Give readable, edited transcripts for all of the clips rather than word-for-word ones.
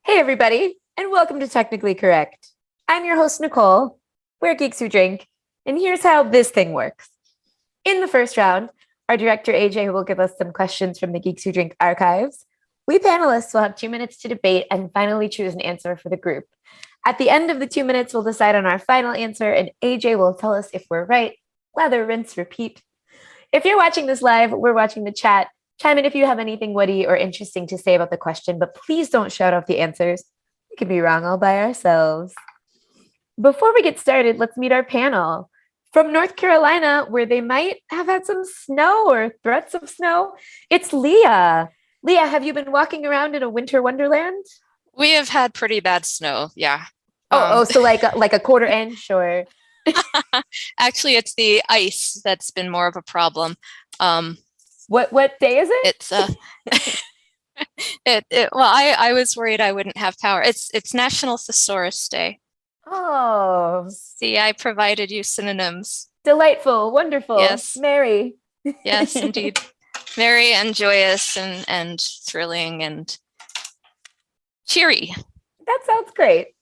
Hey, everybody, and welcome to Technically Correct. I'm your host, Nicole. We're Geeks Who Drink, and here's how this thing works. In the first round, our director, AJ, will give us some questions from the Geeks Who Drink archives. We panelists will have 2 minutes to debate and finally choose an answer for the group. At the end of the 2 minutes, we'll decide on our final answer, and AJ will tell us if we're right. Lather, rinse, repeat. If you're watching this live, we're watching the chat. Chime in if you have anything witty or interesting to say about the question, but please don't shout out the answers. We could be wrong all by ourselves. Before we get started, let's meet our panel. From North Carolina, where they might have had some snow or threats of snow, it's Lea. Lea, have you been walking around in a winter wonderland? We have had pretty bad snow, yeah. So like a quarter inch or... Actually, it's the ice that's been more of a problem. What day is it? It's I was worried I wouldn't have power. It's National Thesaurus Day. Oh, see, I provided you synonyms. Delightful, wonderful. Yes, merry. Yes, indeed, merry and joyous and thrilling and cheery. That sounds great.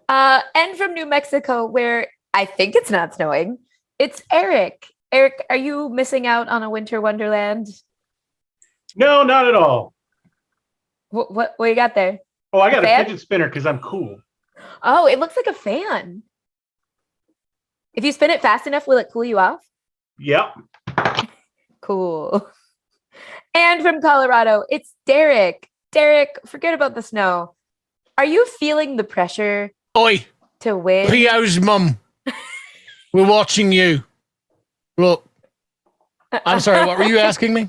And from New Mexico, where I think it's not snowing, it's Eric. Eric, are you missing out on a winter wonderland? No, not at all. What you got there? Oh, I got a fidget spinner because I'm cool. Oh, it looks like a fan. If you spin it fast enough, will it cool you off? Yep. Cool. And from Colorado, it's Derek. Derek, forget about the snow. Are you feeling the pressure to win? Leo's mum. We're watching you. Well, I'm sorry, what were you asking me?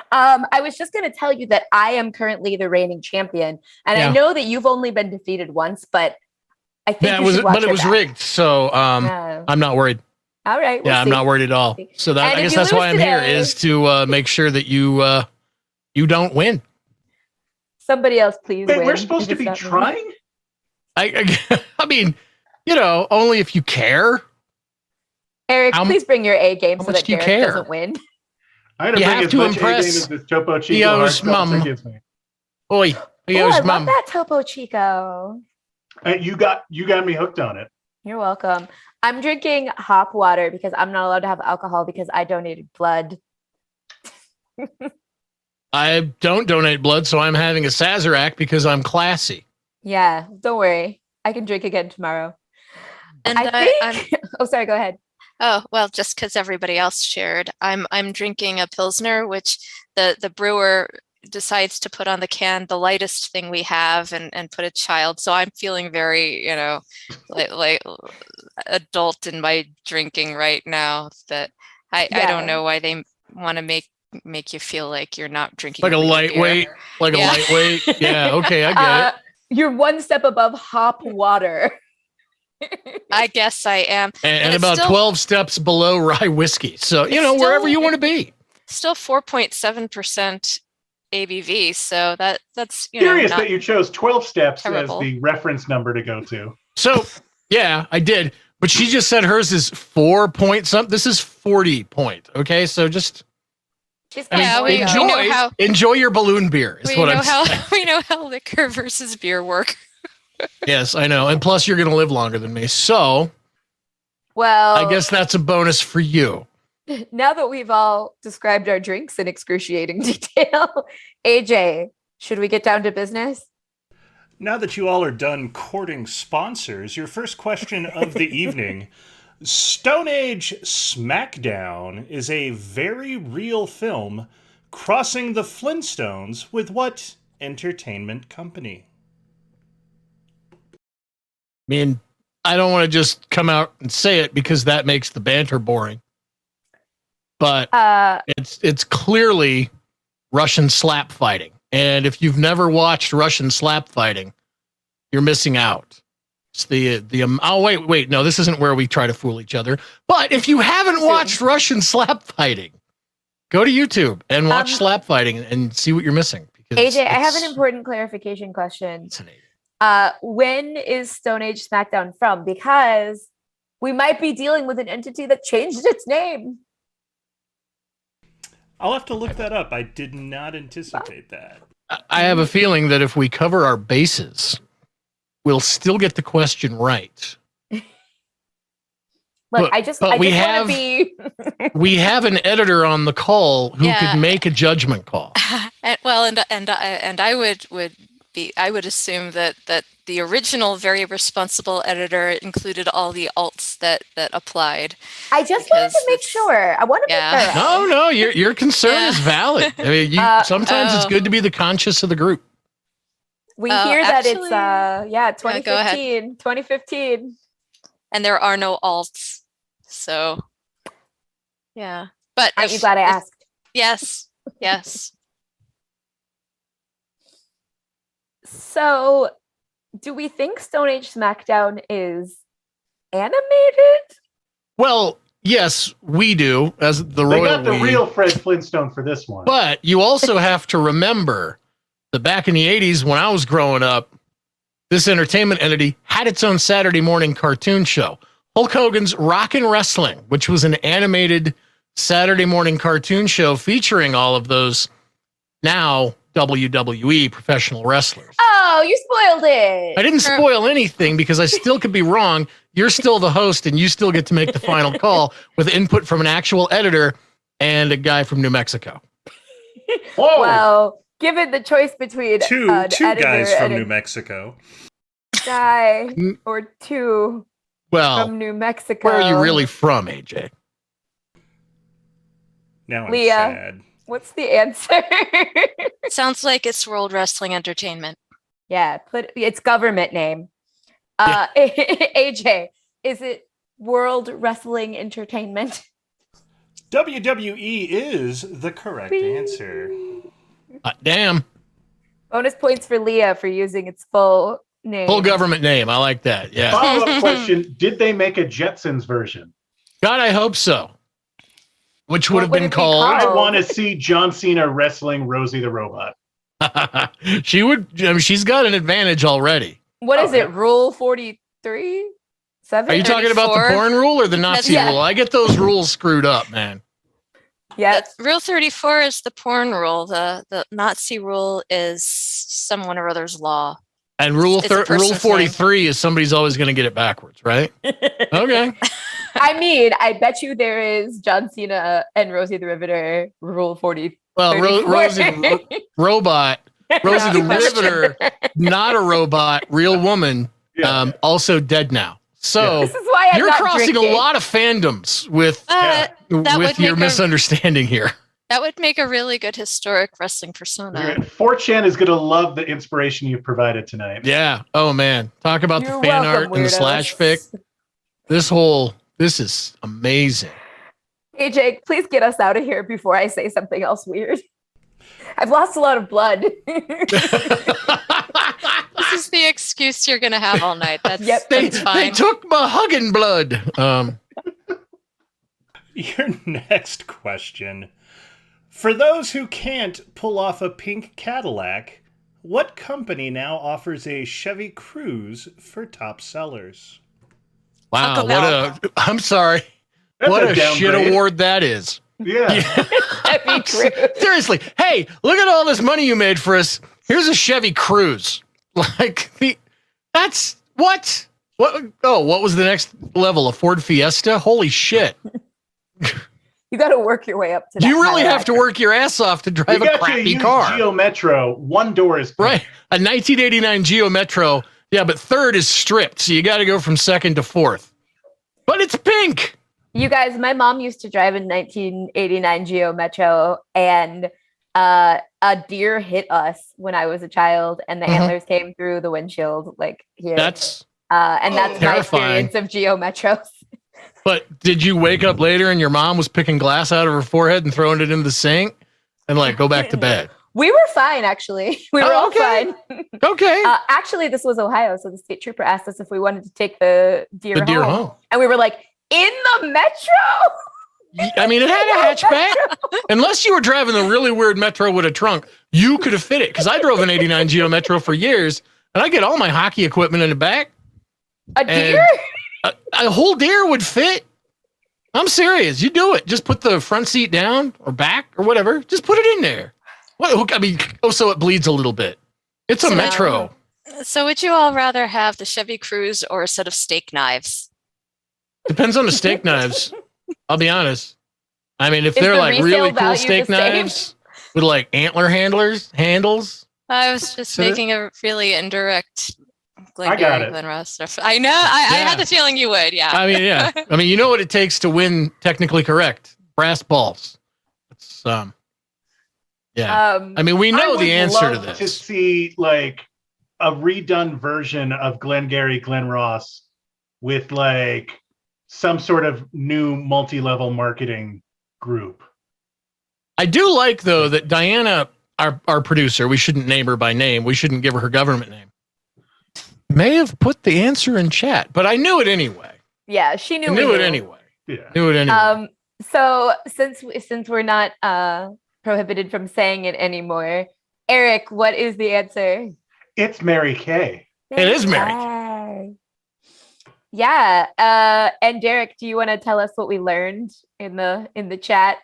I was just going to tell you that I am currently the reigning champion, and I know that you've only been defeated once, but I think it was rigged, so I'm not worried. All right. I'm not worried at all. So I guess that's why I'm here, is to make sure that you don't win. Somebody else, please. Wait, we're supposed to be trying? I mean, only if you care. Eric, please bring your A game so that Derek doesn't win. I'm going to bring as much A game as this Topo Chico Leo's mum gives me. Leo's I mum. love that Topo Chico. You got me hooked on it. You're welcome. I'm drinking hop water because I'm not allowed to have alcohol because I donated blood. I don't donate blood, so I'm having a Sazerac because I'm classy. Yeah, don't worry. I can drink again tomorrow. And I think... Oh, sorry, go ahead. Oh, well, just because everybody else shared, I'm drinking a Pilsner, which the brewer decides to put on the can the lightest thing we have and put a child. So I'm feeling very, like adult in my drinking right now. That I don't know why they want to make you feel like you're not drinking like a lightweight, a lightweight. Yeah, okay, I get it. You're one step above hop water. I guess I am. And about 12 steps below rye whiskey. So, wherever you want to be. Still 4.7% ABV. So that's, curious that you chose 12 steps terrible as the reference number to go to. So, yeah, I did. But she just said hers is 4 point something. This is 40 point. Okay, so just enjoy your balloon beer. Is what I'm saying. We know how liquor versus beer work. Yes, I know. And plus, you're going to live longer than me. So, well, I guess that's a bonus for you. Now that we've all described our drinks in excruciating detail, AJ, should we get down to business? Now that you all are done courting sponsors, your first question of the evening. Stone Age Smackdown is a very real film crossing the Flintstones with what entertainment company? I mean, I don't want to just come out and say it because that makes the banter boring. But it's clearly Russian slap fighting. And if you've never watched Russian slap fighting, you're missing out. It's oh, wait, no, this isn't where we try to fool each other. But if you haven't watched Russian slap fighting, go to YouTube and watch slap fighting and see what you're missing. AJ, I have an important clarification question. When is Stone Age Smackdown from? Because we might be dealing with an entity that changed its name. I'll have to look that up. I did not anticipate that. I have a feeling that if we cover our bases, we'll still get the question right. Look, I just want to be. We have an editor on the call who could make a judgment call. And I would assume that the original very responsible editor included all the alts that applied. I just wanted to make sure. I want to be thorough. No, your concern is valid. I mean, sometimes it's good to be the conscious of the group. We hear that it's 2015. 2015. And there are no alts. So, yeah. But aren't you glad I asked? Yes. Yes. So, do we think Stone Age Smackdown is animated? Well, yes, we do. As the royal, they got the real Fred Flintstone for this one. But you also have to remember that back in the 80s, when I was growing up, this entertainment entity had its own Saturday morning cartoon show, Hulk Hogan's Rockin' Wrestling, which was an animated Saturday morning cartoon show featuring all of those now WWE professional wrestlers. Oh, you spoiled it. I didn't spoil anything because I still could be wrong. You're still the host and you still get to make the final call with input from an actual editor and a guy from New Mexico. Whoa. Well, given the choice between two guys from New Mexico, guy or two from New Mexico. Where are you really from, AJ? Now I'm Lea, sad. What's the answer? Sounds like it's World Wrestling Entertainment. Yeah, put its government name. AJ, is it World Wrestling Entertainment? WWE is the correct answer. Damn. Bonus points for Lea for using its full name. Full government name. I like that. Yeah. Follow-up question. Did they make a Jetsons version? God, I hope so. Which would have been called? I want to see John Cena wrestling Rosie the Robot. She would. I mean, she's got an advantage already. What is it? Rule 43? 7? Are you talking about the porn rule or the Nazi rule? I get those rules screwed up, man. Yeah. Rule 34 is the porn rule. The Nazi rule is someone or other's law. And rule 43 is somebody's always going to get it backwards, right? Okay. I mean, I bet you there is John Cena and Rosie the Riveter rule 40. Well, Rosie robot, Rosie the Riveter, not a robot, real woman, also dead now. So this is why you're crossing a lot of fandoms with your misunderstanding here. That would make a really good historic wrestling persona. 4chan is going to love the inspiration you've provided tonight. Yeah. Oh, man. Talk about the fan art and the slash fic. This is amazing. AJ, please get us out of here before I say something else weird. I've lost a lot of blood. This is the excuse you're going to have all night. That's fine. They took my hugging blood. Your next question. For those who can't pull off a pink Cadillac, what company now offers a Chevy Cruze for top sellers? Wow, Bell. I'm sorry. That's what a downgrade. shit award that is. Yeah. Chevy Cruze. Seriously. Hey, look at all this money you made for us. Here's a Chevy Cruze. That's what? What? Oh, what was the next level? A Ford Fiesta? Holy shit. You got to work your way up to that. You really Cadillac. have to work your ass off to drive You a got crappy your car. Geo Metro. One door is pink. Right. A 1989 Geo Metro. Yeah, but third is stripped. So you got to go from second to fourth. But it's pink. You guys, my mom used to drive a 1989 Geo Metro, and a deer hit us when I was a child, and the antlers came through the windshield, like here. And that's terrifying. my experience of Geo Metros. But did you wake up later and your mom was picking glass out of her forehead and throwing it in the sink and like go back to bed? We were fine, actually. We were all okay. fine. Okay. Actually, this was Ohio, so the state trooper asked us if we wanted to take the deer home. And we were like, in the Metro? I mean, it had a hatchback. Unless you were driving the really weird Metro with a trunk, you could have fit it. Because I drove an 89 Geo Metro for years, and I get all my hockey equipment in the back. A deer? A whole deer would fit. I'm serious. You do it. Just put the front seat down or back or whatever. Just put it in there. What? I mean, so it bleeds a little bit. It's a Metro. So would you all rather have the Chevy Cruze or a set of steak knives? Depends on the steak knives. I'll be honest. I mean, if they're the like resale really cool value steak the same? knives with like antler handles. I was just making a really indirect I got it. Glen Ross stuff. I know. I had the feeling you would. Yeah. I mean, yeah. I mean, you know what it takes to win technically correct. Brass balls. It's yeah. I mean, we know the answer to this. To see like a redone version of Glengarry Glen Ross with like some sort of new multi-level marketing group. I do like though that Diana, our producer, we shouldn't name her by name. We shouldn't give her her government name. May have put the answer in chat, but I knew it anyway. Yeah, she knew. Knew it anyway. Yeah. Knew it anyway. So since we're not prohibited from saying it anymore, Eric, what is the answer? It's Mary Kay. It is Mary Kay. Yeah. And Derek, do you want to tell us what we learned in the chat?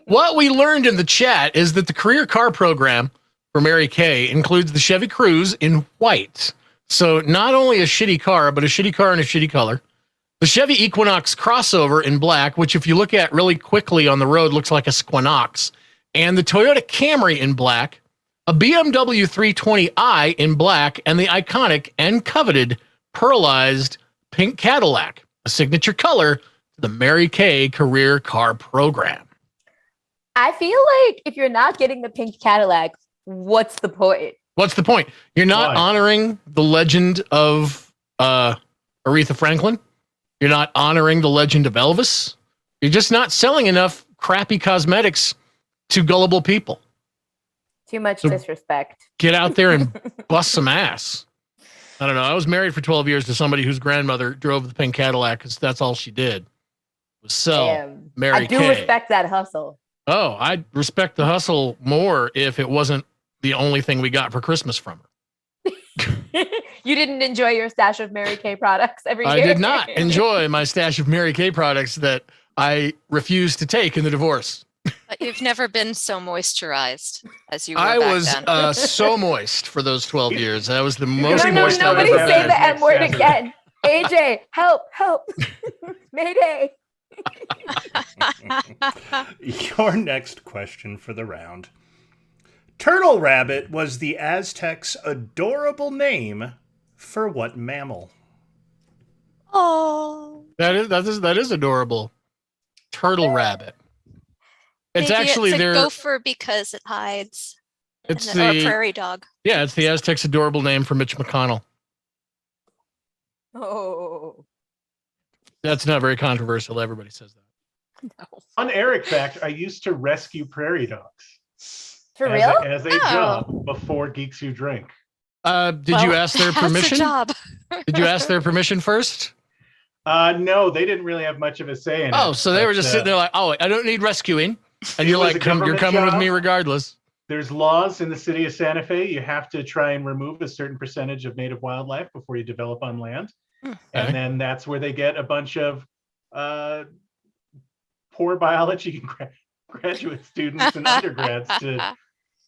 What we learned in the chat is that the career car program for Mary Kay includes the Chevy Cruze in white. So not only a shitty car, but a shitty car in a shitty color. The Chevy Equinox crossover in black, which if you look at really quickly on the road, looks like a Squinox. And the Toyota Camry in black, a BMW 320i in black, and the iconic and coveted pearlized pink Cadillac, a signature color to the Mary Kay career car program. I feel like if you're not getting the pink Cadillac, what's the point? What's the point? You're not honoring the legend of Aretha Franklin. You're not honoring the legend of Elvis. You're just not selling enough crappy cosmetics to gullible people. Too much disrespect. Get out there and bust some ass. I don't know. I was married for 12 years to somebody whose grandmother drove the pink Cadillac because that's all she did was sell Mary Kay. I do respect that hustle. Oh, I'd respect the hustle more if it wasn't the only thing we got for Christmas from her. You didn't enjoy your stash of Mary Kay products every year? I did not enjoy my stash of Mary Kay products that I refused to take in the divorce. But you've never been so moisturized as you were I back was then. So moist for those 12 years. That was the most moist I've nobody ever say been. the M word again. AJ, help. Mayday. Your next question for the round. Turtle rabbit was the Aztecs' adorable name for what mammal? Oh, That is adorable. Turtle rabbit. It's maybe actually it's a their gopher because it hides. It's or a the prairie dog. Yeah, it's the Aztecs' adorable name for Mitch McConnell. Oh. That's not very controversial. Everybody says that. No. Fun Eric fact, I used to rescue prairie dogs. For real? As a job before Geeks Who Drink. Did you ask their permission? That's a job. Did you ask their permission first? No, they didn't really have much of a say in it. Oh, so they were just sitting there like, oh, I don't need rescuing. And you're like, you're coming with me regardless. There's laws in the city of Santa Fe. You have to try and remove a certain percentage of native wildlife before you develop on land. And then that's where they get a bunch of poor biology graduate students and undergrads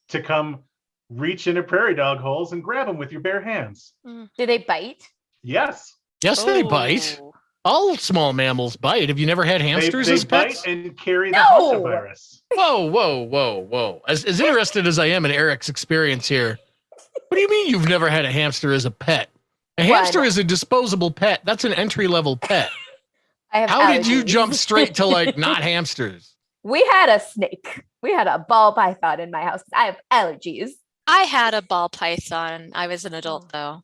to come reach into prairie dog holes and grab them with your bare hands. Do they bite? Yes. Yes, they bite. All small mammals bite. Have you never had hamsters they as pets? bite and carry the hantavirus. Whoa. As interested as I am in Eric's experience here, what do you mean you've never had a hamster as a pet? A hamster is a disposable pet. That's an entry-level pet. How did you jump straight to like not hamsters? We had a snake. We had a ball python in my house. I have allergies. I had a ball python. I was an adult though.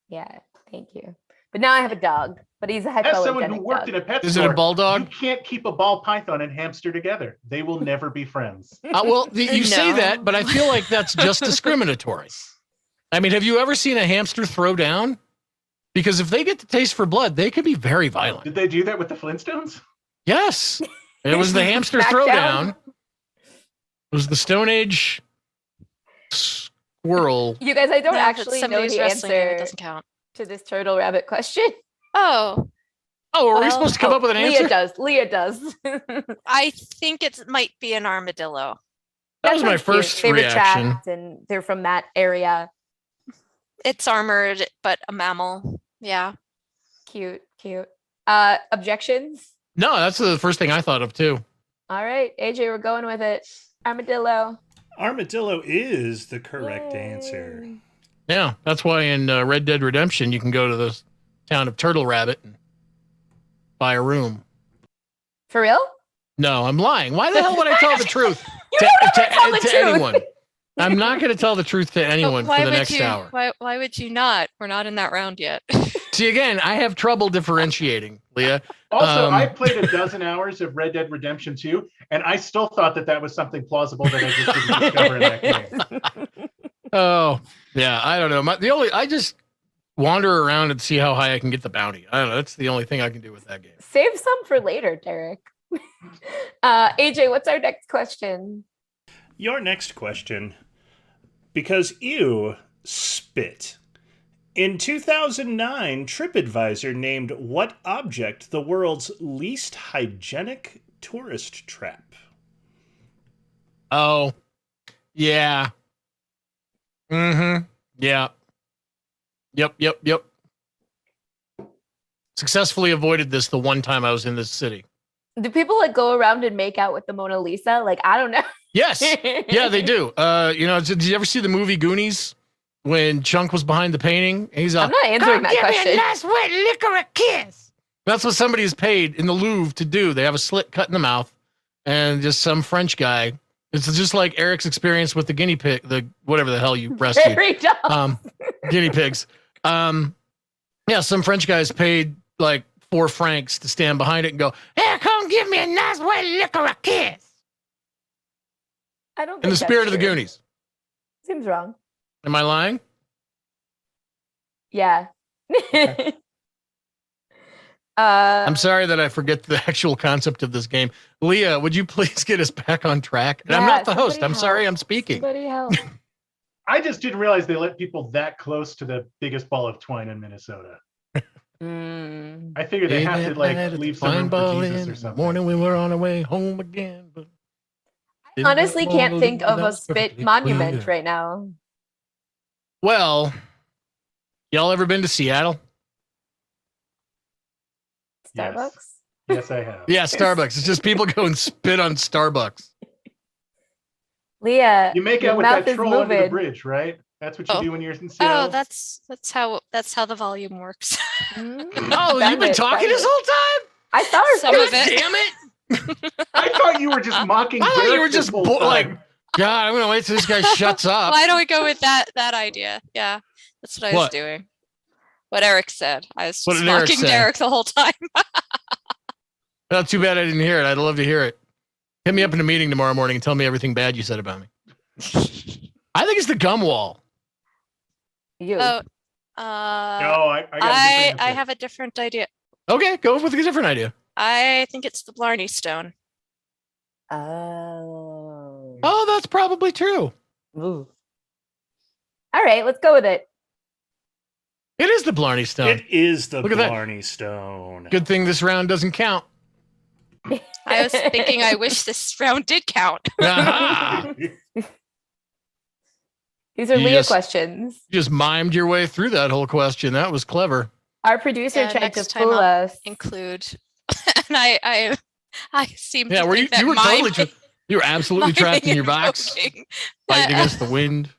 Yeah, thank you. But now I have a dog. But he's a hypoallergenic As someone who worked in a pet store, is it a bulldog? You can't keep a ball python and hamster together. They will never be friends. You say that, but I feel like that's just discriminatory. I mean, have you ever seen a hamster throw down? Because if they get the taste for blood, they can be very violent. Did they do that with the Flintstones? Yes. It was the hamster throwdown. It was the Stone Age squirrel. You guys, I don't actually know the answer. It doesn't count. To this turtle rabbit question. Oh, are we supposed to come up with an answer? Leah does. I think it might be an armadillo. That was my first reaction. And they're from that area. It's armored, but a mammal. Yeah. Cute. Objections? No, that's the first thing I thought of too. All right, AJ, we're going with it. Armadillo. Armadillo is the correct answer. Yeah, that's why in Red Dead Redemption you can go to the town of Turtle Rabbit and buy a room. For real? No, I'm lying. Why the hell would I tell the truth to anyone? I'm not going to tell the truth to anyone for the next hour. Why would you not? We're not in that round yet. See, again, I have trouble differentiating, Leah. Also, I played a dozen hours of Red Dead Redemption 2, and I still thought that was something plausible that I just didn't discover in that game. Oh, yeah, I don't know. I just wander around and see how high I can get the bounty. I don't know. That's the only thing I can do with that game. Save some for later, Derek. AJ, what's our next question? Your next question, because ew, spit. In 2009, TripAdvisor named what object the world's least hygienic tourist trap? Oh, yeah. Mm-hmm. Yeah. Yep. Successfully avoided this the one time I was in this city. Do people like go around and make out with the Mona Lisa? Like, I don't know. Yes. Yeah, they do. Did you ever see the movie Goonies when Chunk was behind the painting? He's I'm not answering that question. Give me a nice wet lick or a kiss. That's what somebody is paid in the Louvre to do. They have a slit cut in the mouth, and just some French guy. It's just like Eric's experience with the guinea pig, whatever the hell you rescued. Guinea pigs. Yeah, some French guys paid like 4 francs to stand behind it and go, "Here, come give me a nice wet lick or a kiss." I don't. In the spirit of the Goonies. Seems wrong. Am I lying? Yeah. Okay. I'm sorry that I forget the actual concept of this game. Leah, would you please get us back on track? And I'm not the host. I'm sorry I'm speaking. Somebody help. I just didn't realize they let people that close to the biggest ball of twine in Minnesota. I figured they have to like leave some room for Jesus or something. Morning we were on our way home again. But I honestly can't think of a spit monument right now. Well, y'all ever been to Seattle? Starbucks? Yes, I have. Yeah, Starbucks. It's just people go and spit on Starbucks. Leah, you make out with that troll under the bridge, right? That's what you do when you're in Seattle. Oh, that's how the volume works. Oh, you've been talking this whole time? I thought some of it. Damn it! I thought you were just mocking. I thought you were just like, God, I'm gonna wait till this guy shuts up. Why don't we go with that idea? Yeah, that's what I was doing. What Eric said. I was just mocking Derek the whole time. Well, too bad I didn't hear it. I'd love to hear it. Hit me up in a meeting tomorrow morning and tell me everything bad you said about me. I think it's the gum wall. You. No, I have a different idea. Okay, go with a different idea. I think it's the Blarney Stone. Oh, that's probably true. Ooh. All right, let's go with it. It is the Blarney Stone. It is the Look at that. Blarney Stone. Good thing this round doesn't count. I was thinking I wish this round did count. Aha! These are You Lea just- questions. You just mimed your way through that whole question. That was clever. Our producer Yeah, tried to next time fool I'll us. Include, and I seem Yeah, to were you? think that You were miming- totally. You were absolutely trapped in miming your and box, voguing- fighting against the wind.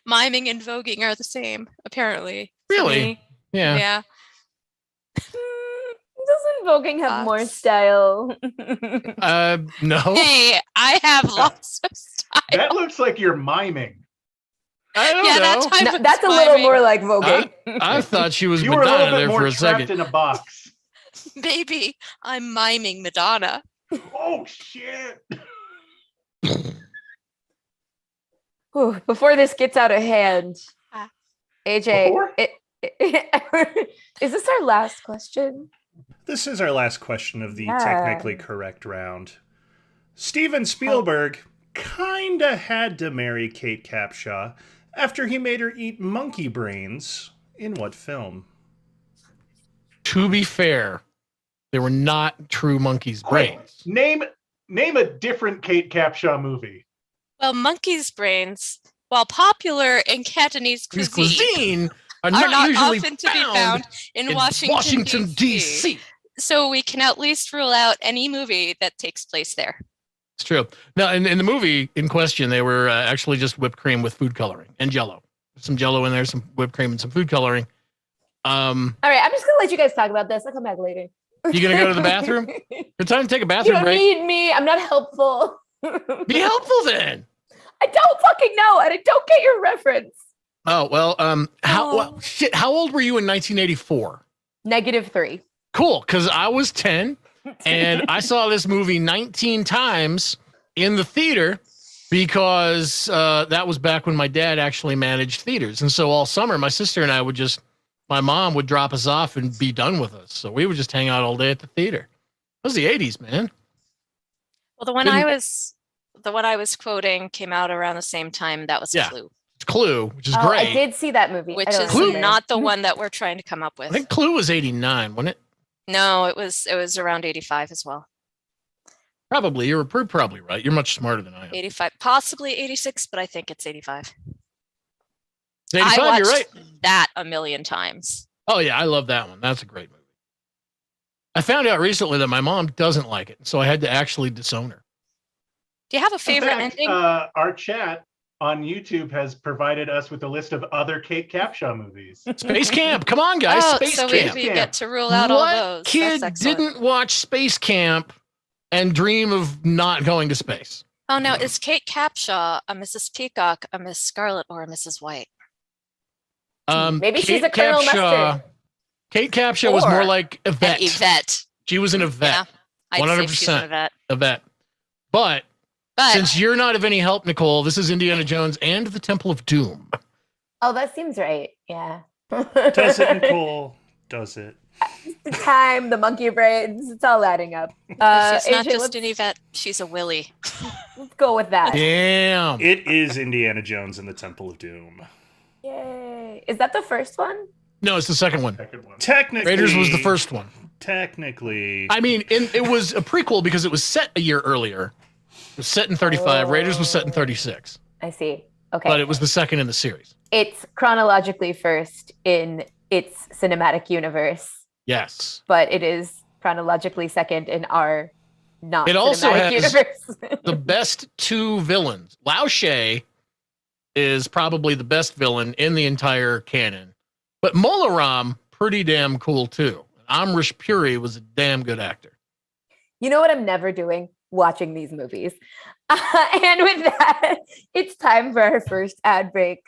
miming and voguing are the same, apparently. for Really? me. Yeah. Yeah. Doesn't voguing have more Thoughts? style? No. Hey, I have lots of style. That looks like you're miming. I don't Yeah, know. that time No, was that's a little miming. more like voguing. I thought she was You were a little Madonna bit there more for a trapped second. in a box. Baby, I'm miming Madonna. Oh shit! Whew, before this gets out of hand, Ah. AJ, Before? is this our last question? This is our last question of the Yeah. technically correct round. Steven Spielberg kinda had to marry Kate Capshaw after he made her eat monkey brains in what film? To be fair, they were not true monkeys' brains. Name a different Kate Capshaw movie. Well, monkey's brains, while popular in Cantonese These cuisine, are are not usually often to be found in in Washington, D.C. So we can at least rule out any movie that takes place there. It's true. No, in the movie in question, they were actually just whipped cream with food coloring and Jello. Some Jello in there, some whipped cream, and some food coloring. All right, I'm just gonna let you guys talk about this. I'll come back later. You gonna go to the bathroom? Good time to take a You bathroom don't break. need me. I'm not helpful. Be helpful then. I don't fucking know, and I don't get your reference. Oh well. How Oh. well, shit? How old were you in 1984? -3. Cool, because I was 10, and I saw this movie 19 times in the theater because that was back when my dad actually managed theaters, and so all summer my sister and I would my mom would drop us off and be done with us, so we would just hang out all day at the theater. It was the 80s, man. Well, the one Didn't- I was quoting came out around the same time. That was Yeah. Clue, It's Clue, which is Oh, great. I did see that movie. which I don't is remember. not the one that we're trying to come up I with. think Clue was 89, wasn't it? No, it was around 85 as well. Probably. You're probably right. You're much smarter than I am. 85, possibly 86, but I think it's 85. It's 85, I watched you're right. that a million times. Oh yeah, I love that one. That's a great movie. I found out recently that my mom doesn't like it, so I had to actually disown her. Do you have a In favorite fact, ending? our chat on YouTube has provided us with a list of other Kate Capshaw movies. Space Camp. Come on, guys. Oh, Space so Camp. we get to rule out all What those. kid That's excellent. didn't watch Space Camp and dream of not going to space? Oh, now is Kate Capshaw a Mrs. Peacock, a Miss Scarlet, or a Mrs. White? Maybe she's a Colonel Mustard. Kate Capshaw was more Or like Yvette. An Yvette. She was an Yvette. Yeah, I'd say she's an 100%. Yvette. Yvette. But But since you're not of any help, Nicole, this is Indiana Jones and the Temple of Doom. Oh, that seems right. Yeah. Does it, Nicole? Does it? The time, the monkey brains, it's all adding up. she's not AJ, just an Yvette, she's a Willy. let's go with that. Damn. It is Indiana Jones and the Temple of Doom. Yay. Is that the first one? No, it's the second one. Second one. Technically, Raiders was the first one. Technically, I mean, it was a prequel because it was set a year earlier. It was set in 35. Raiders was set in 36. I see. Okay. But it was the second in the series. It's chronologically first in its cinematic universe, Yes. but it is chronologically second in our not It also cinematic has universe. The best two villains. Lao She is probably the best villain in the entire canon. But Molaram, pretty damn cool too. Amrish Puri was a damn good actor. You know what I'm never doing? Watching these movies. And with that, it's time for our first ad break.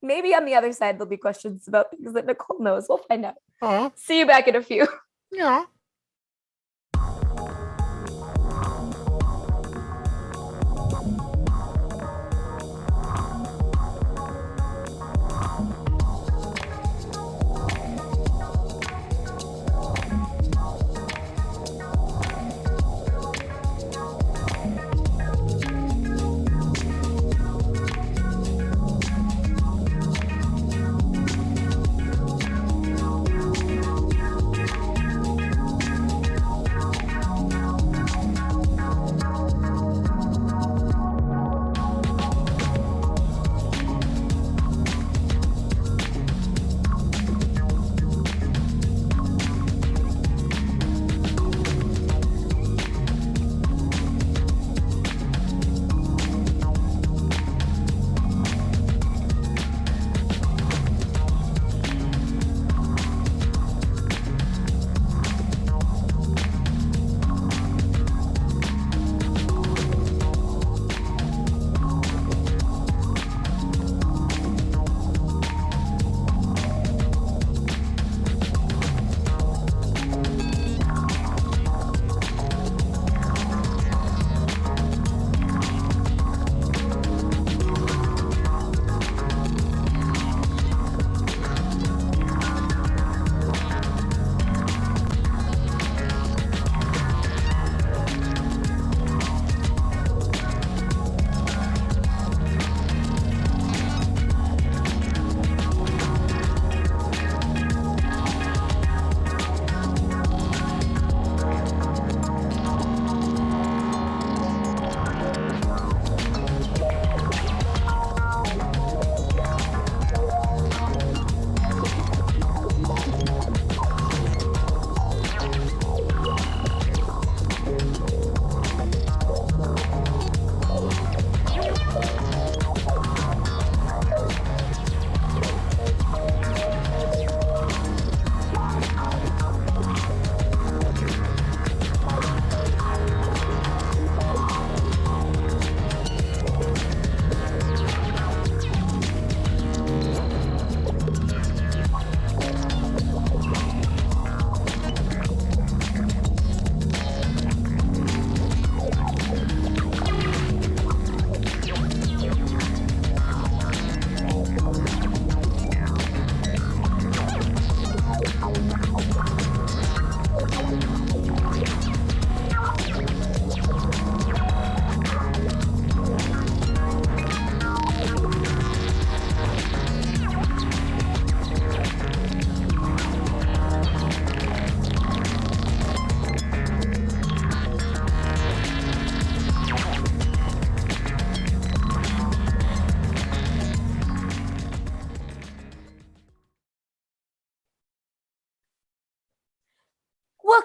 Maybe on the other side, there'll be questions about things that Nicole knows. We'll find out. Oh, See you back in a few. yeah.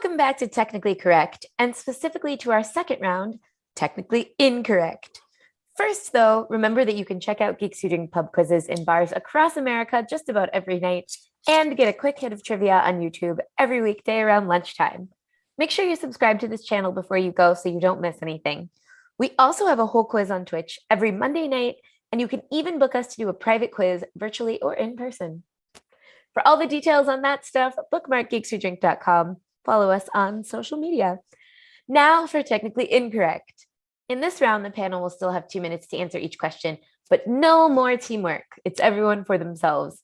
Welcome back to Technically Correct, and specifically to our second round, Technically Incorrect. First, though, remember that you can check out Geeks Who Drink pub quizzes in bars across America just about every night, and get a quick hit of trivia on YouTube every weekday around lunchtime. Make sure you subscribe to this channel before you go so you don't miss anything. We also have a whole quiz on Twitch every Monday night, and you can even book us to do a private quiz virtually or in person. For all the details on that stuff, bookmark geekswhodrink.com. Follow us on social media. Now for Technically Incorrect. In this round, the panel will still have 2 minutes to answer each question, but no more teamwork. It's everyone for themselves.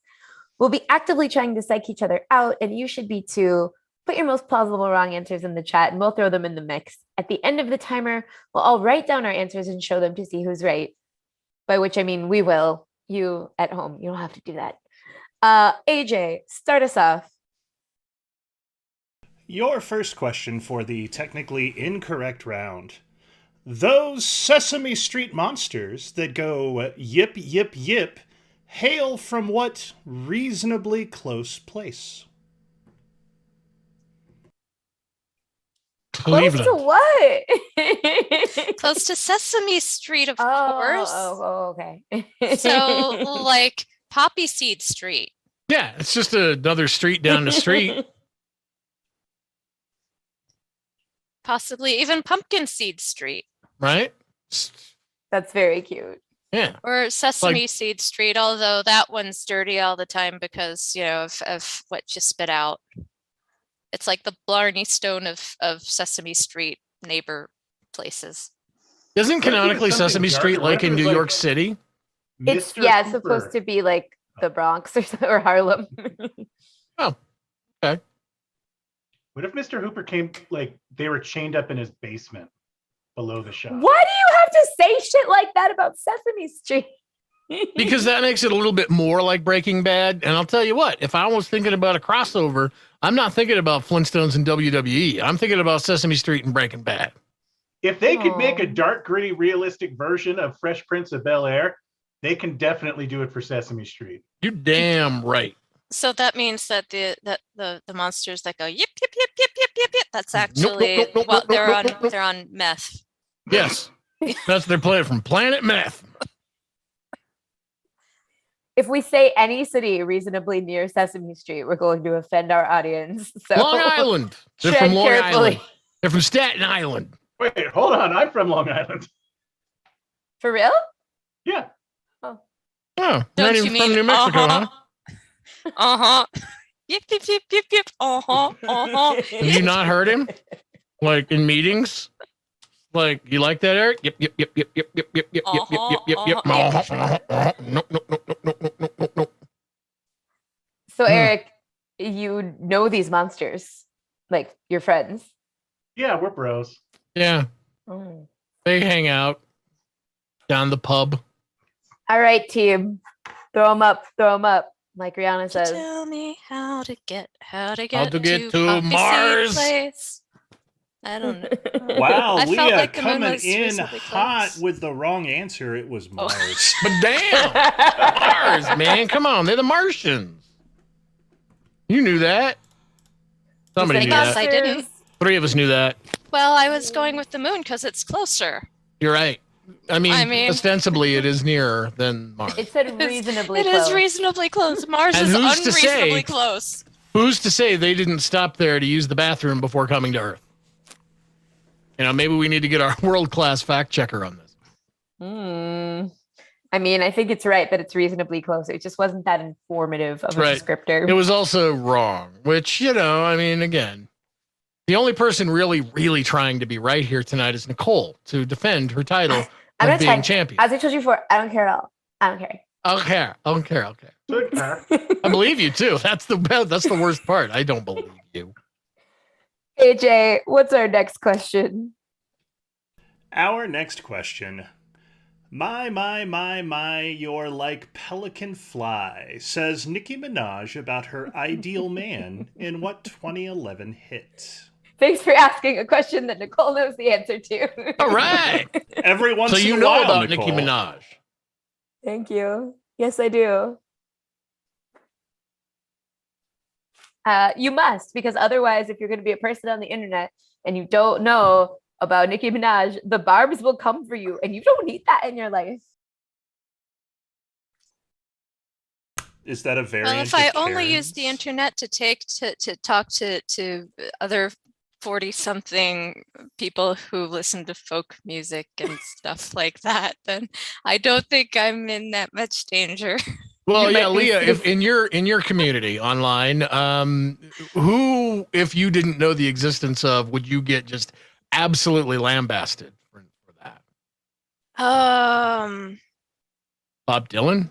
We'll be actively trying to psych each other out, and you should be too. Put your most plausible wrong answers in the chat, and we'll throw them in the mix. At the end of the timer, we'll all write down our answers and show them to see who's right. By which I mean we will. You at home, you don't have to do that. AJ, start us off. Your first question for the technically incorrect round. Those Sesame Street monsters that go yip, yip, yip hail from what reasonably close place? Close to what? Close to Sesame Street, of course. Okay. So, like Poppy Seed Street. Yeah, it's just another street down the street. Possibly even Pumpkin Seed Street. Right? That's very cute. Yeah. Or Sesame Seed Street, although that one's dirty all the time because, of what you spit out. It's like the Blarney Stone of Sesame Street neighbor places. Isn't canonically Sesame Street like in New York City? It's supposed to be like the Bronx or Harlem. Oh, okay. What if Mr. Hooper came, like, they were chained up in his basement below the shop? Why do you have to say shit like that about Sesame Street? Because that makes it a little bit more like Breaking Bad. And I'll tell you what, if I was thinking about a crossover, I'm not thinking about Flintstones and WWE. I'm thinking about Sesame Street and Breaking Bad. If they could make a dark, gritty, realistic version of Fresh Prince of Bel-Air, they can definitely do it for Sesame Street. You're damn right. So that means that the monsters that go yip yip yip yip yip yip yip, that's actually they're on meth. Yes. That's their plan from Planet Meth. If we say any city reasonably near Sesame Street, we're going to offend our audience. So Long Island. They're tread from Long carefully. Island. They're from Staten Island. Wait, hold on. I'm from Long Island. For real? Yeah. Oh, Don't not you even mean from New Mexico, huh? Yip yip yip yip yip. Have you not heard him? Like in meetings? Like, you like that, Eric? Yep, yep, yep, yep, yep, yep, yep, yep, yep, yep, yep, yep. No. So Eric, you know these monsters, like your friends. Yeah, we're bros. Yeah, Oh. they hang out down the pub. All right, team. Throw them up. Throw them up. Like Rihanna says. Tell me how to get to to Mars. Poppy Seed Place. I don't know. Wow, I felt Leah like the moon coming was in reasonably hot close. with the wrong answer. It was Mars. But damn, Mars, man, come on, they're the Martians. You knew that. Somebody knew Yes, that. I didn't. 3 of us knew that. Well, I was going with the moon because it's closer. You're right. I mean, ostensibly, it is nearer than Mars. It said reasonably It close. is reasonably close. Mars And is who's to say- unreasonably close. Who's to say they didn't stop there to use the bathroom before coming to Earth? Maybe we need to get our world-class fact checker on this. I mean, I think it's right that it's reasonably close. It just wasn't that informative of a Right. descriptor. It was also wrong, which, again, the only person really trying to be right here tonight is Nicole to defend her title I'm of not being trying. champion. As I told you before, I don't care at all. I don't care. I don't care. Good car. I believe you too. That's the worst part. I don't believe you. AJ, what's our next question? Our next question. My, you're like pelican fly, says Nicki Minaj about her ideal man in what 2011 hit? Thanks for asking a question that Nicole knows the answer to. All right. Every once So in you a know while, about Nicole. Nicki Minaj. Thank you. Yes, I do. You must, because otherwise, if you're going to be a person on the internet and you don't know about Nicki Minaj, the barbs will come for you, and you don't need that in your life. Is that a variant? Well, if I only use the internet to talk to other 40-something people who listen to folk music and stuff like that, then I don't think I'm in that much danger. Well, yeah, Lea, if in your community online, who, if you didn't know the existence of, would you get just absolutely lambasted for that? Bob Dylan?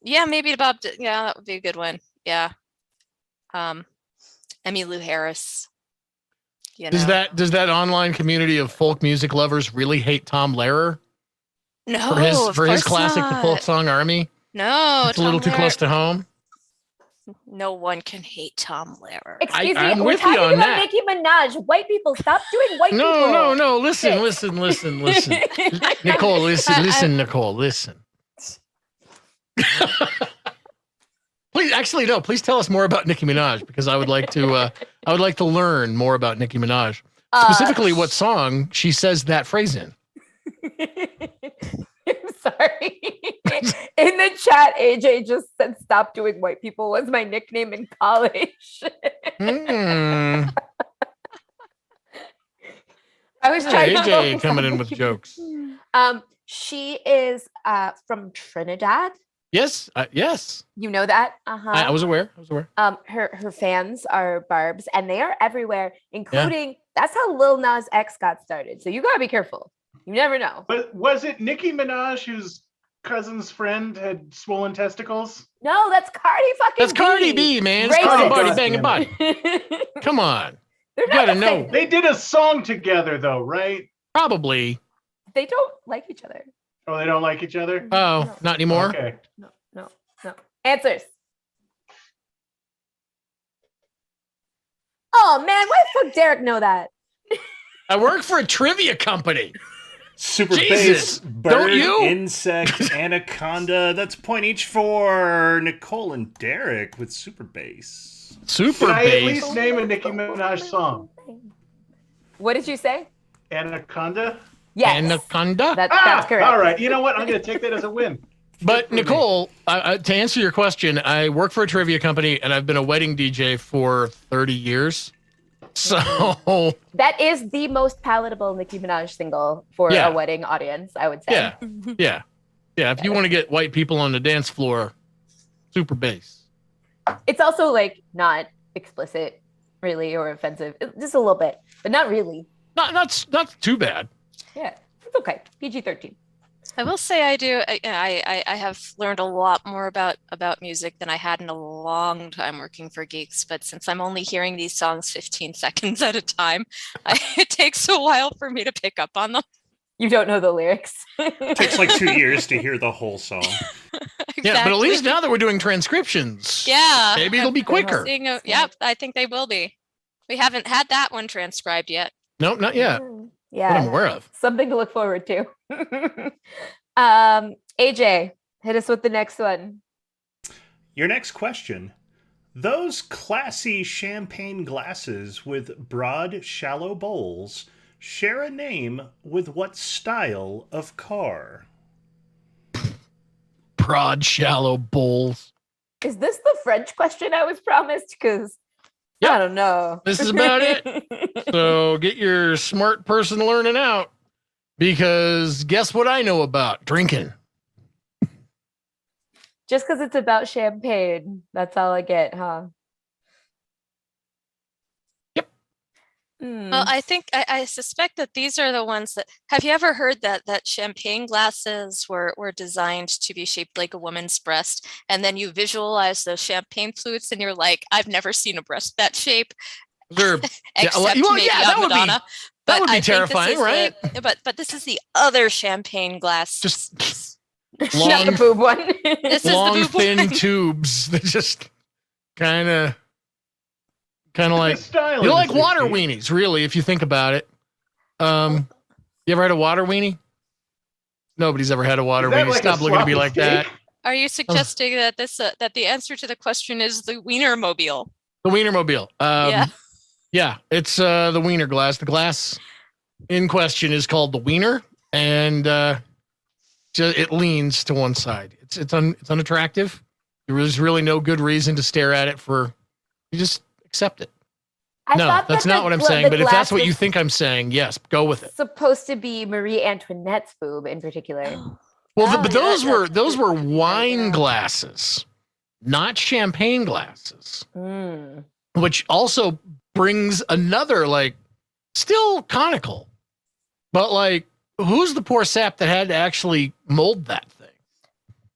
Yeah, maybe Bob. Yeah, that would be a good one. Yeah. Emmylou Harris. You know. Does that online community of folk music lovers really hate Tom Lehrer? No, for his classic The Folk Song Army? No, it's a little too close to home. No one can hate Tom Lehrer. Excuse me, I'm we're with you talking on about that. Nicki Minaj. White people, stop doing white people. No. Listen. Nicole, listen, Nicole, listen. Please tell us more about Nicki Minaj, because I would like to learn more about Nicki Minaj. Specifically what song she says that phrase in. I'm sorry. In the chat, AJ just said stop doing white people was my nickname in college. I was trying to AJ coming in with jokes. She is from Trinidad. Yes, yes. You know that? Uh-huh. I was aware. Her fans are barbs, and they are everywhere, including that's how Lil Nas X got started. So you gotta be careful. You never know. But was it Nicki Minaj whose cousin's friend had swollen testicles? No, that's Cardi fucking That's B. Cardi B, man. It's Cardi Body Banging Body. Come on. You gotta know. They did a song together, though, right? Probably. They don't like each other. Oh, they don't like each other? Oh, No. not anymore? Okay. No. Answers. Oh, man, why the fuck Derek know that? I work for a trivia company. Super Jesus, bass, bird, don't you? insect, anaconda. That's point each for Nicole and Derek with super bass. Super Can I bass. at least name a Nicki Minaj song? What did you say? Anaconda? Yes. Anaconda? That's correct. All right. You know what? I'm going to take that as a win. But Nicole, to answer your question, I work for a trivia company and I've been a wedding DJ for 30 years. So that is the most palatable Nicki Minaj single for a wedding audience, I would say. Yeah. If you want to get white people on the dance floor, super bass. It's also like not explicit, really, or offensive. Just a little bit, but not really. Not too bad. Yeah, it's okay. PG-13. I will say I have learned a lot more about music than I had in a long time working for Geeks, but since I'm only hearing these songs 15 seconds at a time, it takes a while for me to pick up on them. You don't know the lyrics. It takes like 2 years to hear the whole song. Exactly. Yeah, but at least now that we're doing transcriptions, maybe it'll be quicker. Yep, I think they will be. We haven't had that one transcribed yet. Nope, not yet. Yeah, what I'm aware of. Something to look forward to. AJ, hit us with the next one. Your next question. Those classy champagne glasses with broad, shallow bowls share a name with what style of car? Broad, shallow bowls. Is this the French question I was promised? Because I don't know. This is about it. So get your smart person learning out, because guess what I know about drinking? Just because it's about champagne, that's all I get, huh? Yep. Well, I suspect that these are the ones that. Have you ever heard that champagne glasses were designed to be shaped like a woman's breast, and then you visualize those champagne flutes, and you're like, I've never seen a breast that shape, except maybe on Madonna. That would be terrifying, right? But this is the other champgne glass. Just not the boob one. This long, is the boob thin one. tubes that just kind of like you like water weenies, really, if you think about it. You ever had a water weenie? Nobody's ever had a water weenie. Like Stop looking at me like that. Are you suggesting that that the answer to the question is the Wienermobile? The Wienermobile. Yeah. Yeah, it's the Wiener glass. The glass in question is called the Wiener, and it leans to one side. It's unattractive. There's really no good reason to stare at it for. You just accept it. No, that's not what I'm saying. But if that's what you think I'm saying, yes, go with it. Supposed to be Marie Antoinette's boob in particular. Well, but those were wine glasses, not champagne glasses. Which also brings another, like, still conical, but like, who's the poor sap that had to actually mold that thing?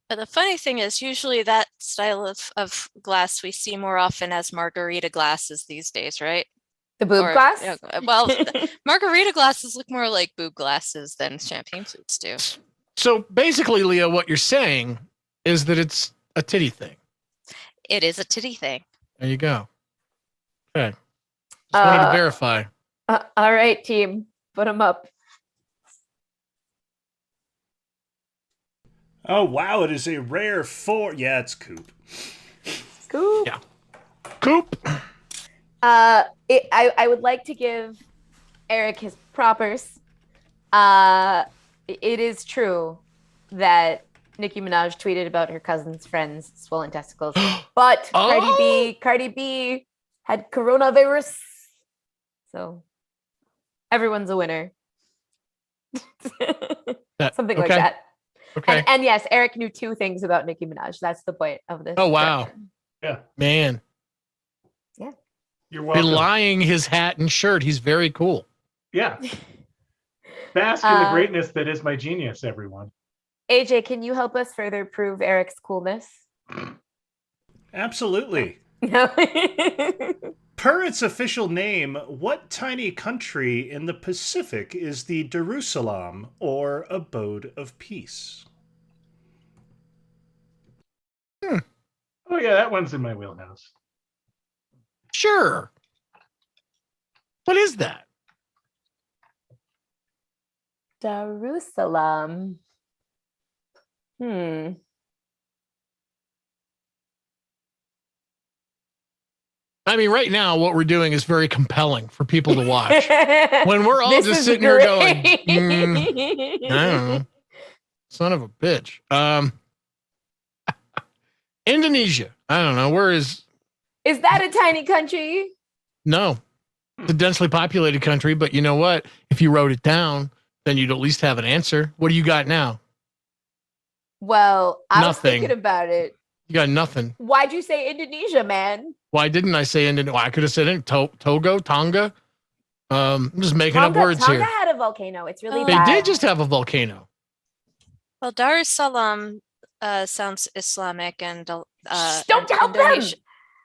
But the funny thing is, usually that style of glass we see more often as margarita glasses these days, right? The boob glass? Well, margarita glasses look more like boob glasses than champagne flutes do. So basically, Lea, what you're saying is that it's a titty thing. It is a titty thing. There you go. Okay. Just wanted to verify. All right, team. Put them up. Oh, wow. It is a rare 4. Yeah, it's Coop. Coop. Yeah. Coop. I would like to give Eric his propers. It is true that Nicki Minaj tweeted about her cousin's friend's swollen testicles, but Cardi B had coronavirus, so everyone's a winner. Something like that. Okay. And yes, Eric knew 2 things about Nicki Minaj. That's the point of this. Oh, wow. Yeah. Man. Yeah. You're welcome. Belying his hat and shirt. He's very cool. Yeah. Bask in the greatness that is my genius, everyone. AJ, can you help us further prove Eric's coolness? Absolutely. Per its official name, what tiny country in the Pacific is the Jerusalem, or abode of peace? Oh, yeah, that one's in my wheelhouse. Sure. What is that? Jerusalem. I mean, right now, what we're doing is very compelling for people to watch. When we're all This just is sitting here going, great. I don't know. Son of a bitch. Indonesia. I don't know. Where is... Is that a tiny country? No. It's a densely populated country, but you know what? If you wrote it down, then you'd at least have an answer. What do you got now? Well, I was Nothing. thinking about it. You got nothing. Why'd you say Indonesia, man? Why didn't I say Indonesia? I could have said Togo, Tonga. I'm just making up words Tonga here. had a volcano. It's really Oh. They bad. did just have a volcano. Well, Dar es Salaam sounds Islamic, and Don't and tell them! Indonesia.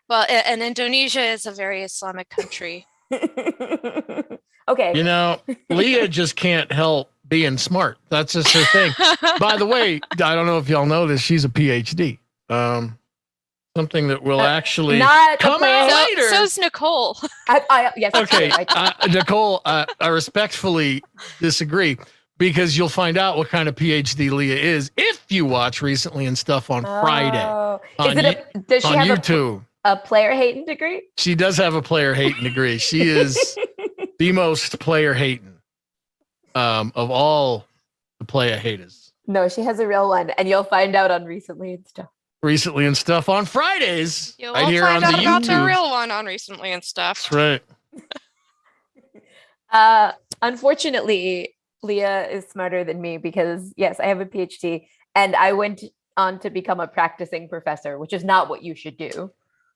Well, and Indonesia is a very Islamic country. Okay. You know, Lea just can't help being smart. That's just her thing. By the way, I don't know if y'all know this. She's a PhD. Something that will actually not come out later. So's Nicole. Yes. Okay, Nicole, I respectfully disagree because you'll find out what kind of PhD Lea is if you watch Recently and Stuff on Friday. Does she on have YouTube. a player hating degree? She does have a player hating degree. She is the most player hating of all the player haters. No, she has a real one, and you'll find out on Recently and Stuff. Recently and Stuff on Fridays. You'll right here on find the out about YouTube. the real one on Recently and Stuff. That's right. Unfortunately, Lea is smarter than me because, yes, I have a PhD, and I went on to become a practicing professor, which is not what you should do.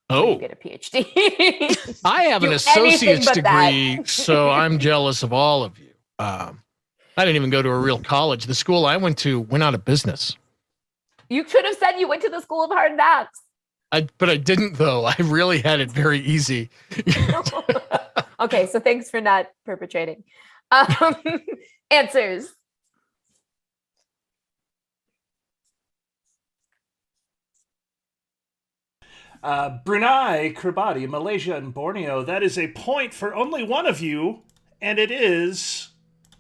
When you get a PhD. I have an Do associate's anything but degree, that. so I'm jealous of all of you. I didn't even go to a real college. The school I went to went out of business. You should have said you went to the School of Hard Knocks. But I didn't, though. I really had it very easy. Okay, so thanks for not perpetrating. Answers. Brunei, Kiribati, Malaysia, and Borneo. That is a point for only one of you, and it is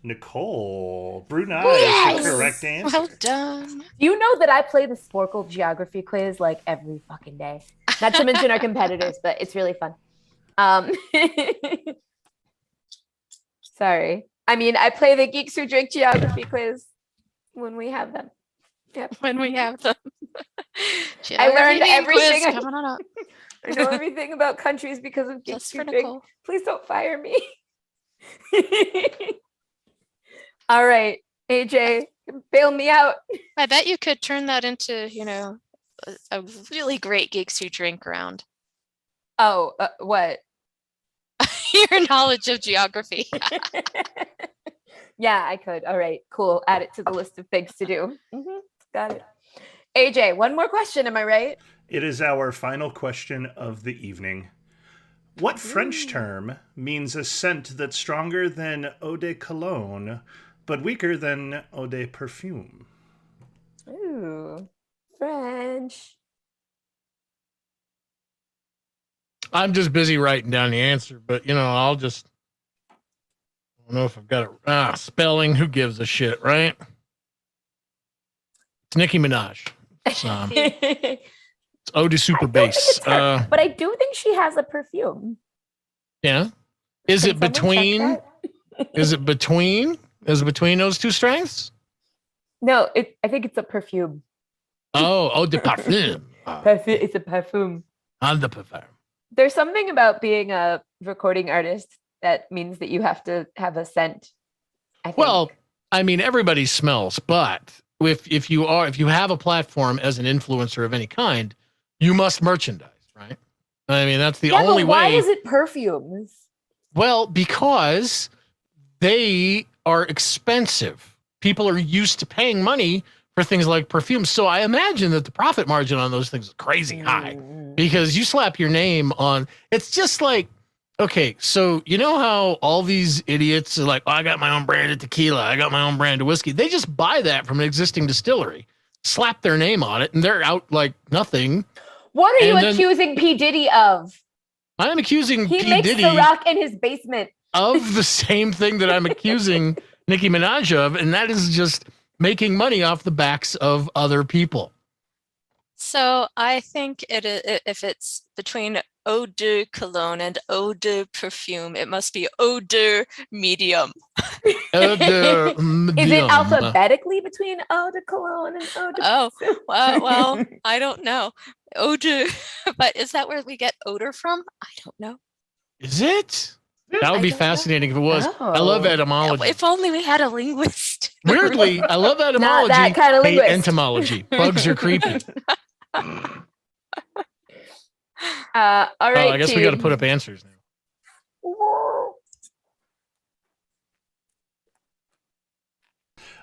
Nicole. Brunei is the correct answer. Well done. Do you know that I play the Sporkle geography quiz like every fucking day? Not to mention our competitors, but it's really fun. Um, sorry. I mean, I play the Geeks Who Drink Geography quiz when we have them. Yep. When we have them. I learned Geography everything. quiz coming on up. I know everything about countries because of Geeks Just Who for Drink. Nicole. Please don't fire me. All right, AJ, bail me out. I bet you could turn that into, a really great Geeks Who Drink round. Oh, what? Your knowledge of geography. Yeah, I could. All right, cool. Add it to the list of things to do. Got it. AJ, one more question. Am I right? It is our final question of the evening. What French term means a scent that's stronger than eau de cologne, but weaker than eau de perfume? Ooh, French. I'm just busy writing down the answer, but I don't know if I've got it. Spelling, who gives a shit, right? It's Nicki Minaj. It's eau de super base. But I do think she has a perfume. Yeah. Is it between? Is it between those two strengths? No, I think it's a perfume. Oh, eau de parfum. It's a perfume. Eau de parfum. There's something about being a recording artist that means that you have to have a scent. I think. Well, I mean, everybody smells, but if you have a platform as an influencer of any kind, you must merchandise, right? I mean, that's the only but why way. is it perfumes? Well, because they are expensive. People are used to paying money for things like perfumes. So I imagine that the profit margin on those things is crazy high because you slap your name on, it's just like, okay, so you know how all these idiots are like, oh, I got my own brand of tequila, I got my own brand of whiskey. They just buy that from an existing distillery, slap their name on it, and they're out like nothing. What are you accusing P. Diddy of? I'm accusing He P. makes Diddy the rock in his basement. of the same thing that I'm accusing Nicki Minaj of, and that is just making money off the backs of other people. So I think if it's between eau de cologne and eau de perfume, it must be eau de medium. Eau de Is it medium. alphabetically between eau de cologne and eau de perfume? Well, I don't know. Eau de, but is that where we get odor from? I don't know. Is it? That would be fascinating if it was. I love etymology. If only we had a linguist. Weirdly, I love etymology. Not that kind of hate linguist. entomology. Bugs are creepy. All right. I guess we got to put up answers now.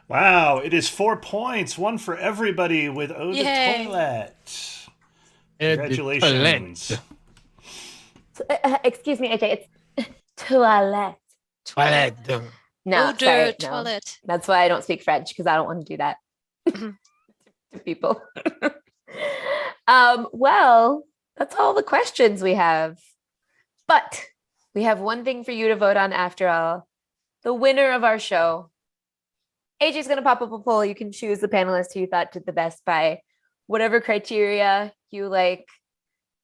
Wow, it is 4 points, one for everybody with eau de toilette. Congratulations. Excuse me, AJ. It's toilette. Toilette. No, Eau de sorry, toilette. No. That's why I don't speak French because I don't want to do that to people. Well, that's all the questions we have. But we have one thing for you to vote on after all. The winner of our show. AJ's going to pop up a poll. You can choose the panelist who you thought did the best by whatever criteria you like.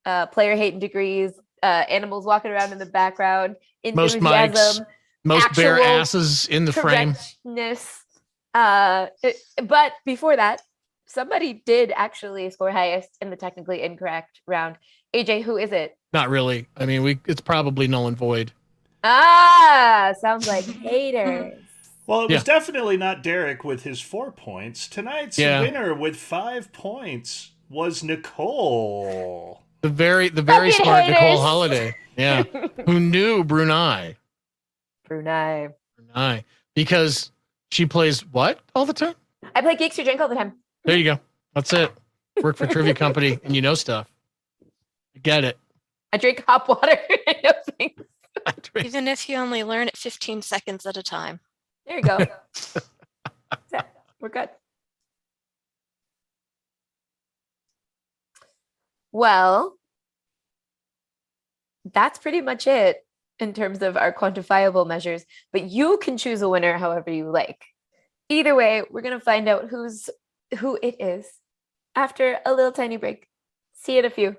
Player hate and degrees, animals walking around in the background, Most enthusiasm, mics, most bare actual asses in the frame. correctness. But before that, somebody did actually score highest in the technically incorrect round. AJ, who is it? Not really. I mean, it's probably null and void. Sounds like haters. Well, it was definitely not Derek with his 4 points. Tonight's winner with 5 points was Nicole. The very smart haters. Nicole Holliday. Yeah. Who knew Brunei? Brunei. Because she plays what all the time? I play Geeks Who Drink all the time. There you go. That's it. Work for trivia company and you know stuff. I get it. I drink hot water. I know things. Even if you only learn it 15 seconds at a time. There you go. We're good. Well, that's pretty much it in terms of our quantifiable measures, but you can choose a winner however you like. Either way, we're going to find out who it is after a little tiny break. See you in a few.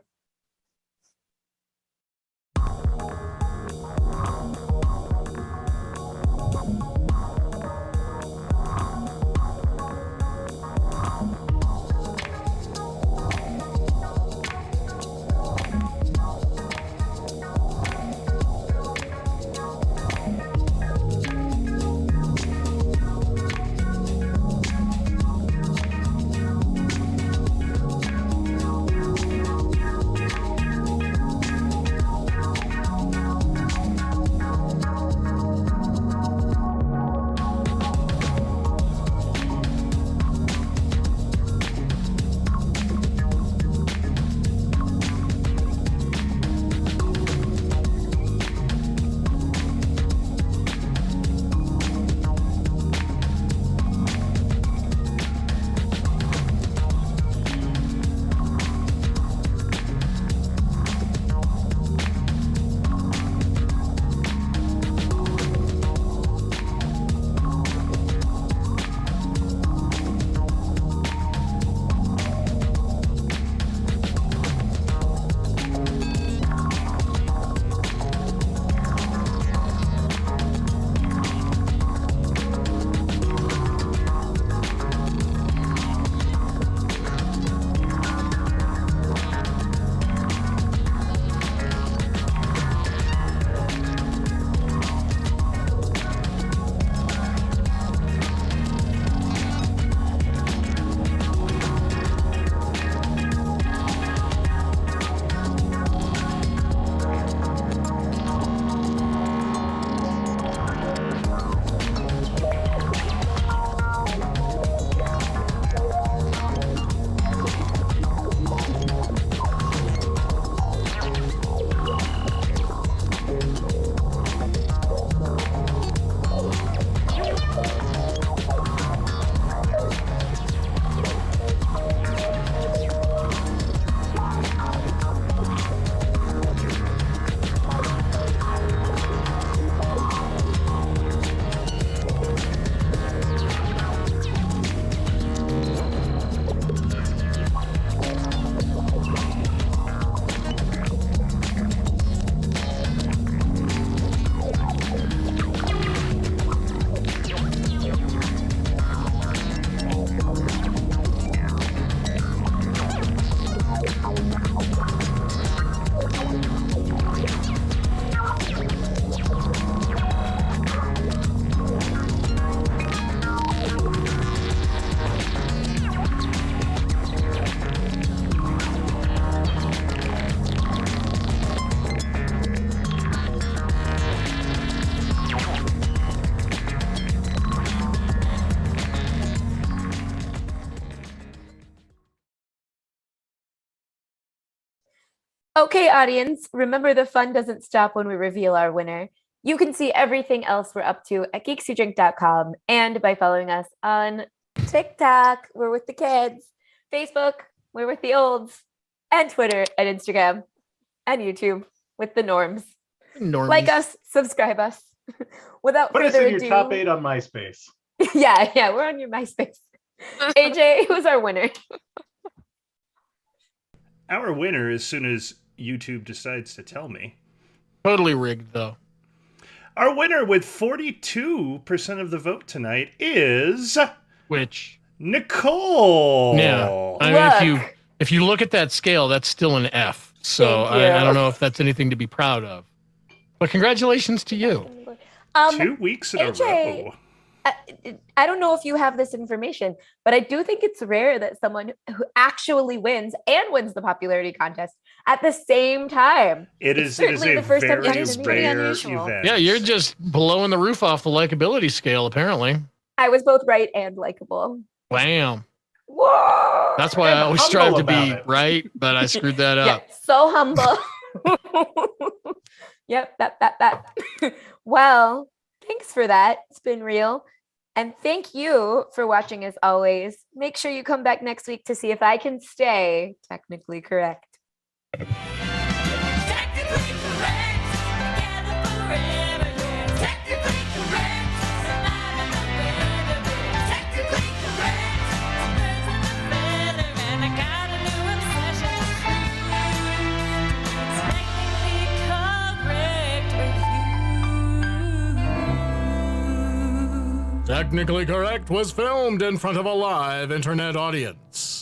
Okay, audience, remember the fun doesn't stop when we reveal our winner. You can see everything else we're up to at geekswhodrink.com and by following us on TikTok, we're with the kids, Facebook, we're with the olds, and Twitter and Instagram and YouTube with the norms. Normies. Like us, subscribe us. Without Put us further in your ado, top 8 on MySpace. yeah, we're on your MySpace. AJ, who's our winner? Our winner, as soon as YouTube decides to tell me. Totally rigged, though. Our winner with 42% of the vote tonight is Which? Nicole. Yeah. I mean, if you look at that scale, that's still an F. So I don't know if that's anything to be proud of. But congratulations to you. 2 weeks in AJ, a row. I don't know if you have this information, but I do think it's rare that someone who actually wins and wins the popularity contest at the same time. It is a certainly the first time very it's pretty rare unusual. event. Yeah, you're just blowing the roof off the likability scale, apparently. I was both right and likable. Wham. Whoa! That's why I always humble strive to about be it. right, but I screwed that Yeah, up. so humble. Yep, that. Well, thanks for that. It's been real. And thank you for watching as always. Make sure you come back next week to see if I can stay technically correct. Technically correct, together forever, yeah. Technically correct, technically correct, better, and I got a new obsession. Technically correct with you. Technically Correct was filmed in front of a live internet audience.